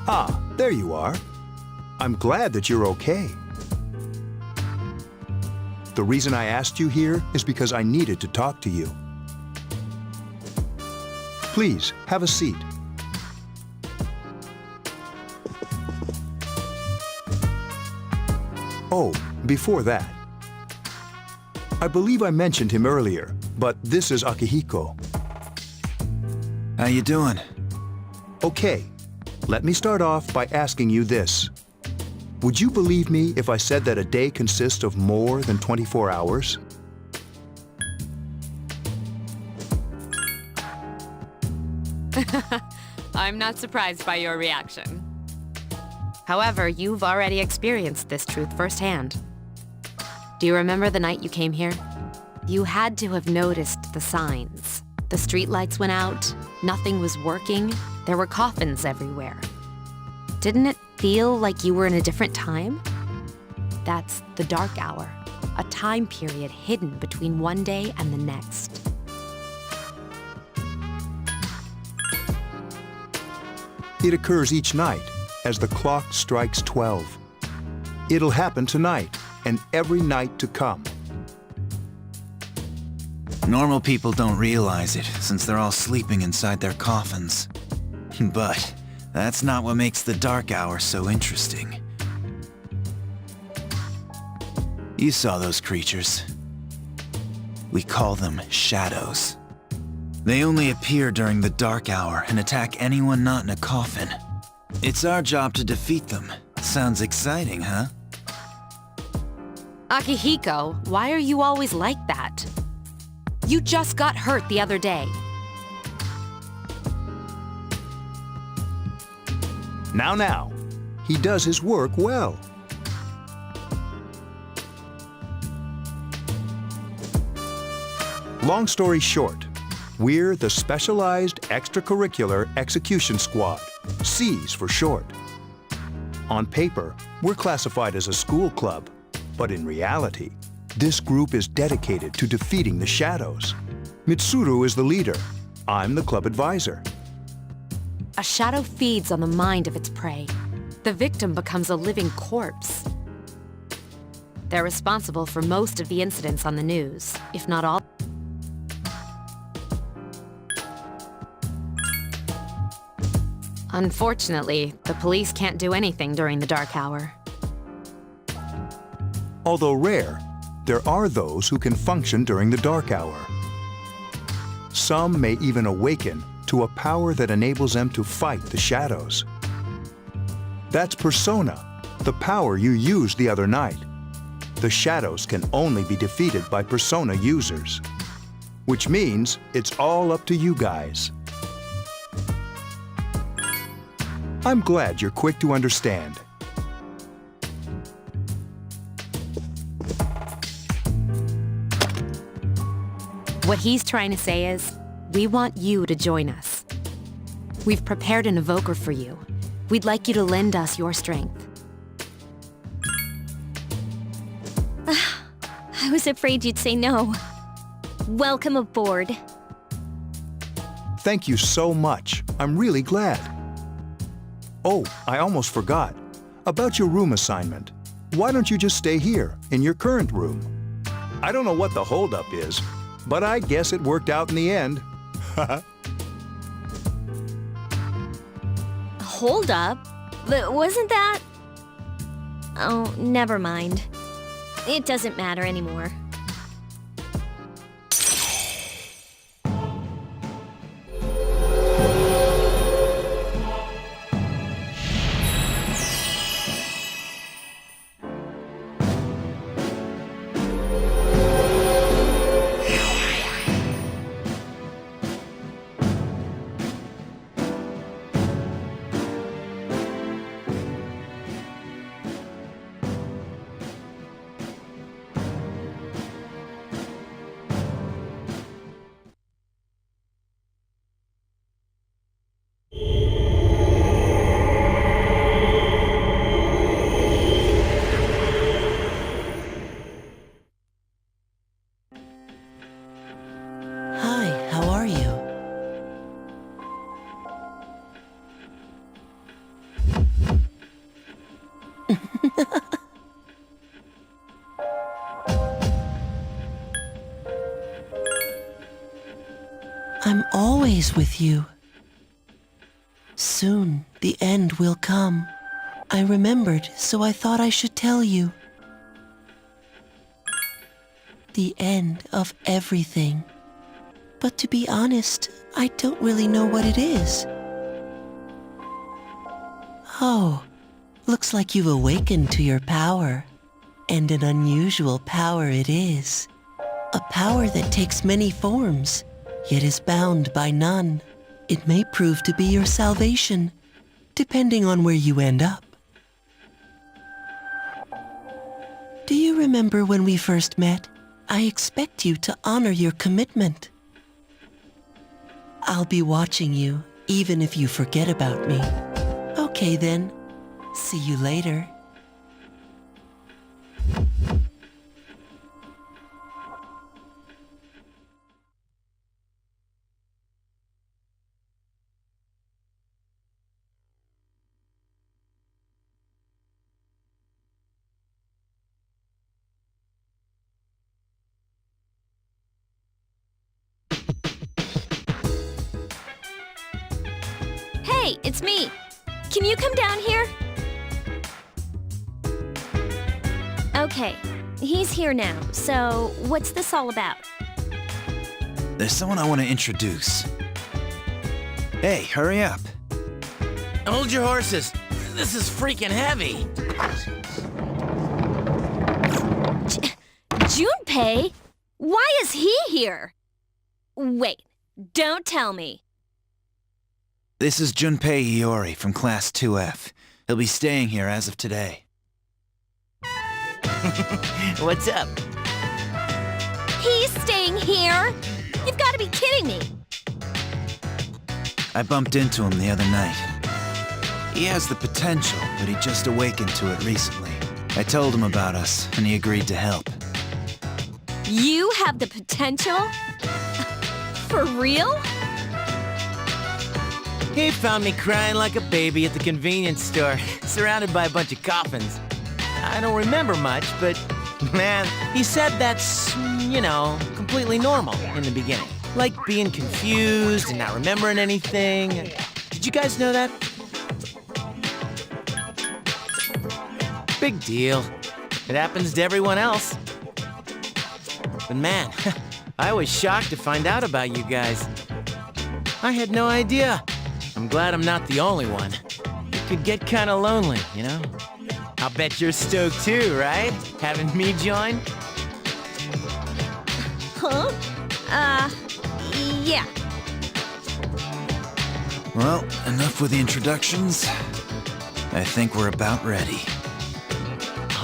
Ah, there you are. I'm glad that you're okay. The reason I asked you here is because I needed to talk to you. Please, have a seat. Oh, before that, I believe I mentioned him earlier, but this is Akihiko. How you doing? Okay, let me start off by asking you this. Would you believe me if I said that a day consists of more than 24 hours? I'm not surprised by your reaction. However, you've already experienced this truth firsthand. Do you remember the night you came here? You had to have noticed the signs. The streetlights went out, nothing was working, there were coffins everywhere. Didn't it feel like you were in a different time? That's the dark hour, a time period hidden between one day and the next. It occurs each night as the clock strikes 12. It'll happen tonight and every night to come. Normal people don't realize it, since they're all sleeping inside their coffins. But that's not what makes the dark hour so interesting. You saw those creatures. We call them shadows. They only appear during the dark hour and attack anyone not in a coffin. It's our job to defeat them. Sounds exciting, huh? Akihiko, why are you always like that? You just got hurt the other day. Now, he does his work well. Long story short, we're the Specialized Extracurricular Execution Squad, SEAS for short. On paper, we're classified as a school club, but in reality, this group is dedicated to defeating the shadows. Mitsuru is the leader. I'm the club advisor. A shadow feeds on the mind of its prey. The victim becomes a living corpse. They're responsible for most of the incidents on the news, if not all. Unfortunately, the police can't do anything during the dark hour. Although rare, there are those who can function during the dark hour. Some may even awaken to a power that enables them to fight the shadows. That's Persona, the power you used the other night. The shadows can only be defeated by Persona users, which means it's all up to you guys. I'm glad you're quick to understand. What he's trying to say is, we want you to join us. We've prepared an evoker for you. We'd like you to lend us your strength. I was afraid you'd say no. Welcome aboard. Thank you so much. I'm really glad. Oh, I almost forgot. About your room assignment. Why don't you just stay here, in your current room? I don't know what the holdup is, but I guess it worked out in the end. Hold up. Wasn't that... Oh, never mind. It doesn't matter anymore. I'm always with you. Soon, the end will come. I remembered, so I thought I should tell you. The end of everything. But to be honest, I don't really know what it is. Oh, looks like you've awakened to your power. And an unusual power it is. A power that takes many forms, yet is bound by none. It may prove to be your salvation, depending on where you end up. Do you remember when we first met? I expect you to honor your commitment. I'll be watching you, even if you forget about me. Okay then, see you later. Hey, it's me. Can you come down here? Okay, he's here now, so what's this all about? There's someone I want to introduce. Hey, hurry up. Hold your horses. This is freaking heavy. Junpei? Why is he here? Wait, don't tell me. This is Junpei Iori from Class 2F. He'll be staying here as of today. What's up? He's staying here? You've got to be kidding me. I bumped into him the other night. He has the potential, but he just awakened to it recently. I told him about us, and he agreed to help. You have the potential? For real? He found me crying like a baby at the convenience store, surrounded by a bunch of coffins. I don't remember much, but man, he said that's, you know, completely normal in the beginning. Like being confused and not remembering anything. Did you guys know that? Big deal. It happens to everyone else. But man, I was shocked to find out about you guys. I had no idea. I'm glad I'm not the only one. It could get kind of lonely, you know? I'll bet you're stoked too, right? Having me join? Huh? Yeah. Well, enough with the introductions. I think we're about ready.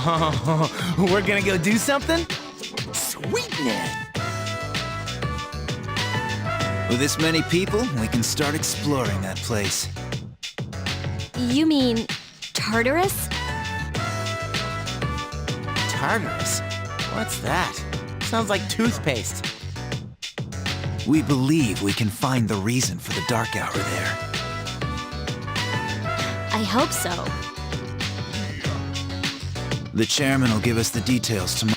Oh, we're gonna go do something? Sweetness! With this many people, we can start exploring that place. You mean Tartarus? Tartarus? What's that? Sounds like toothpaste. We believe we can find the reason for the dark hour there. I hope so. The chairman will give us the details tomorrow.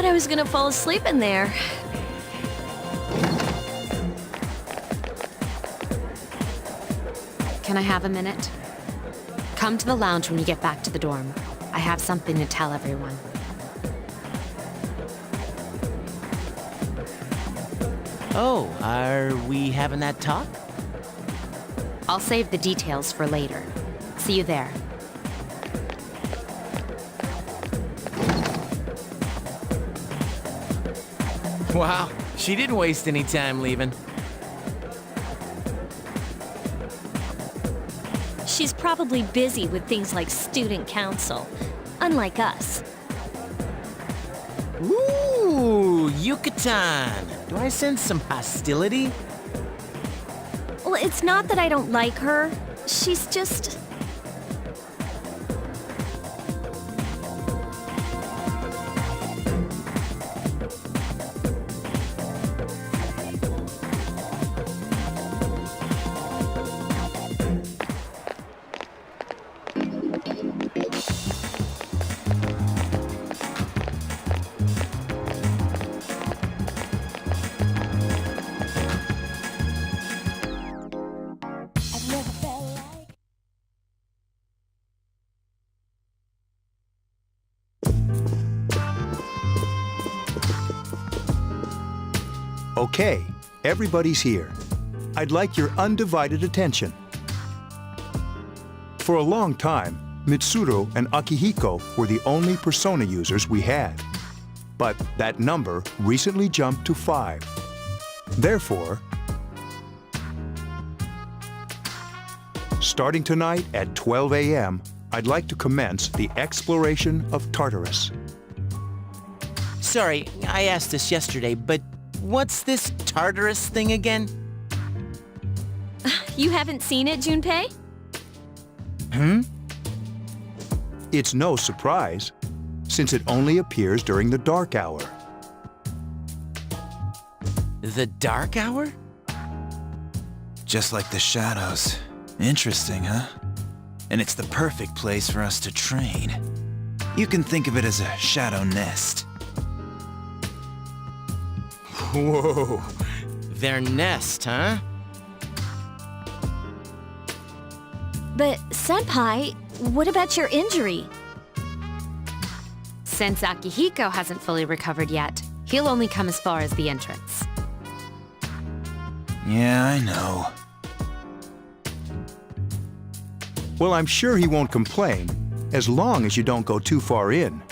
I was gonna fall asleep in there. Can I have a minute? Come to the lounge when you get back to the dorm. I have something to tell everyone. Oh, are we having that talk? I'll save the details for later. See you there. Wow, she didn't waste any time leaving. she's probably busy with things like student council, unlike us. Ooh, Yucatan. Do I sense some hostility? Well, it's not that I don't like her. She's just... Okay, everybody's here. I'd like your undivided attention. For a long time, Mitsuru and Akihiko were the only persona users we had. But that number recently jumped to 5. Therefore, starting tonight at 12 a.m., I'd like to commence the exploration of Tartarus. Sorry, I asked this yesterday, but what's this Tartarus thing again? You haven't seen it, Junpei? It's no surprise, since it only appears during the dark hour. The Dark Hour? Just like the shadows. Interesting, huh? And it's the perfect place for us to train. You can think of it as a shadow nest. Whoa, their nest, huh? But, Senpai, what about your injury? Since Akihiko hasn't fully recovered yet, he'll only come as far as the entrance. Yeah, I know. Well, I'm sure he won't complain, as long as you don't go too far in.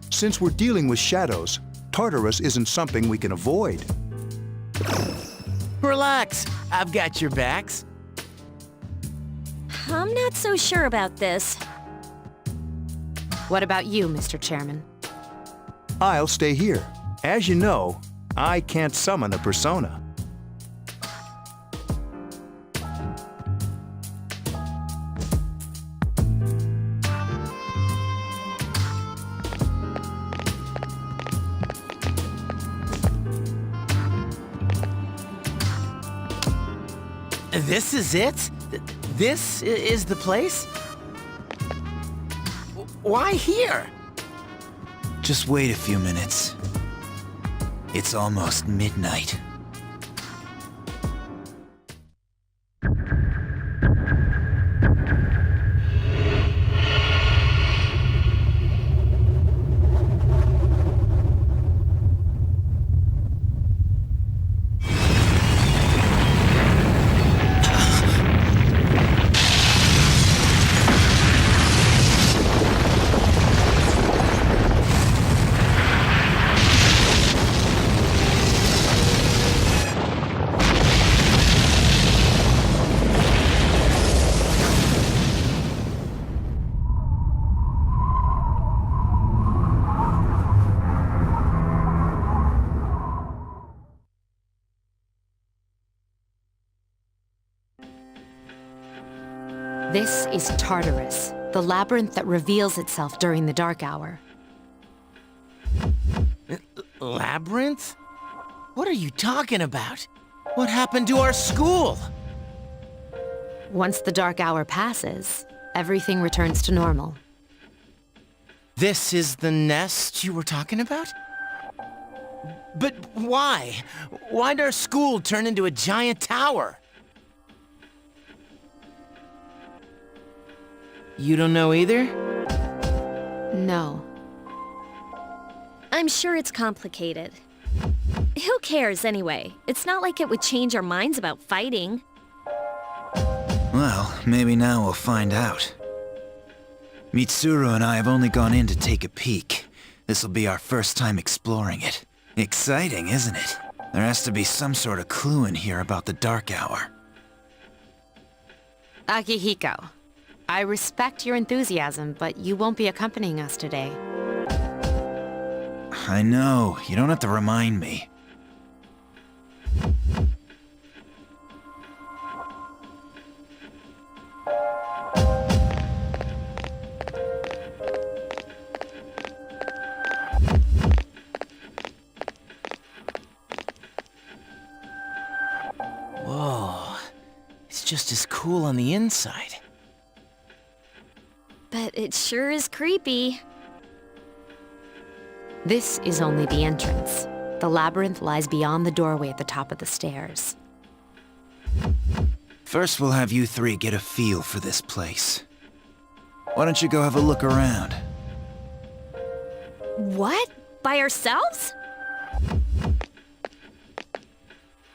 Since we're dealing with shadows, Tartarus isn't something we can avoid. Relax, I've got your backs. I'm not so sure about this. What about you, Mr. Chairman? I'll stay here. As you know, I can't summon a persona. This is it? This is the place? Why here? Just wait a few minutes. It's almost midnight. This is Tartarus, the labyrinth that reveals itself during the dark hour. Labyrinth? What are you talking about? What happened to our school? Once the dark hour passes, everything returns to normal. This is the nest you were talking about? But why? Why'd our school turn into a giant tower? You don't know either? No. I'm sure it's complicated. Who cares anyway? It's not like it would change our minds about fighting. Well, maybe now we'll find out. Mitsuru and I have only gone in to take a peek. This'll be our first time exploring it. Exciting, isn't it? There has to be some sort of clue in here about the dark hour. Akihiko, I respect your enthusiasm, but you won't be accompanying us today. I know, you don't have to remind me. Whoa. It's just as cool on the inside. But it sure is creepy. This is only the entrance. The labyrinth lies beyond the doorway at the top of the stairs. First, we'll have you three get a feel for this place. Why don't you go have a look around? What? By ourselves?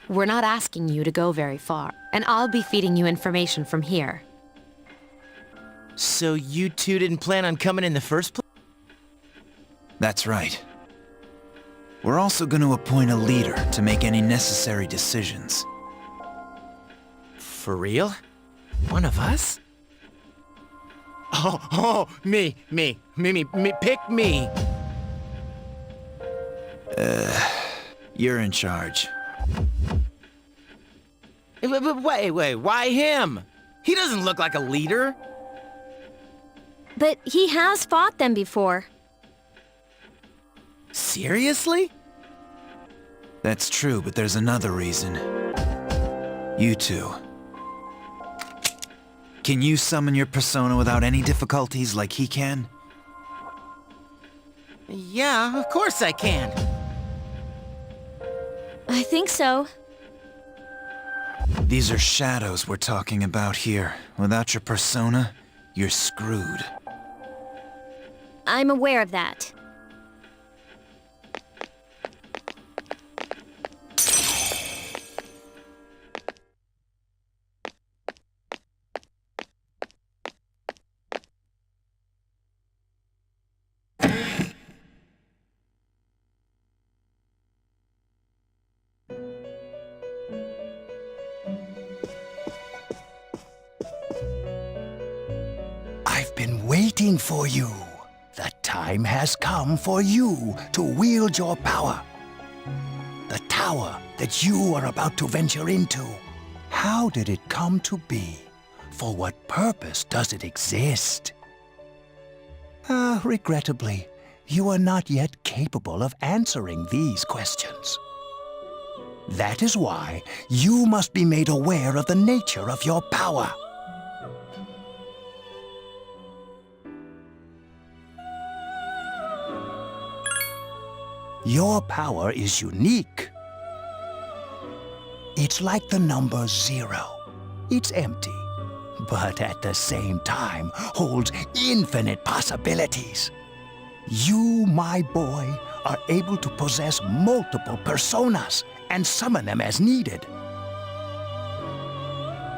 We're not asking you to go very far, and I'll be feeding you information from here. So you two didn't plan on coming in the first place? That's right. We're also going to appoint a leader to make any necessary decisions. For real? One of us? Oh, me, pick me. You're in charge. Wait, why him? He doesn't look like a leader. But he has fought them before. Seriously? That's true, but there's another reason. You two. Can you summon your persona without any difficulties like he can? Yeah, of course I can. I think so. These are shadows we're talking about here. Without your persona, you're screwed. I'm aware of that. I've been waiting for you. The time has come for you to wield your power. The tower that you are about to venture into. How did it come to be? For what purpose does it exist? Regrettably, you are not yet capable of answering these questions. That is why you must be made aware of the nature of your power. Your power is unique. It's like the number 0. It's empty, but at the same time holds infinite possibilities. You, my boy, are able to possess multiple personas and summon them as needed.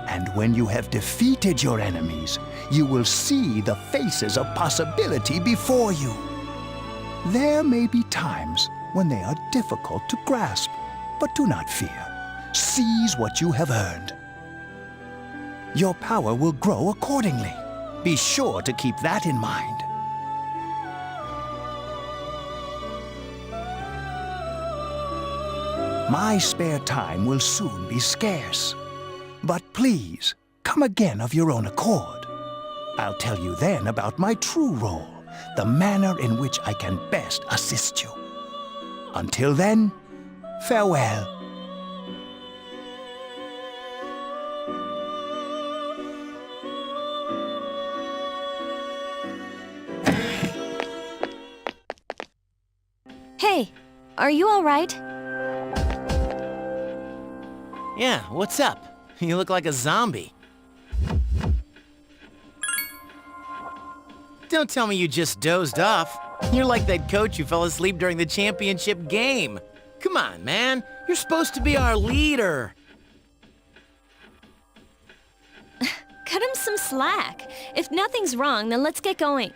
And when you have defeated your enemies, you will see the faces of possibility before you. There may be times when they are difficult to grasp, but do not fear. Seize what you have earned. Your power will grow accordingly. Be sure to keep that in mind. My spare time will soon be scarce. But please, come again of your own accord. I'll tell you then about my true role, the manner in which I can best assist you. Until then, farewell. Hey, are you all right? Yeah, what's up? You look like a zombie. Don't tell me you just dozed off. You're like that coach who fell asleep during the championship game. Come on, man. You're supposed to be our leader. Cut him some slack. If nothing's wrong, then let's get going.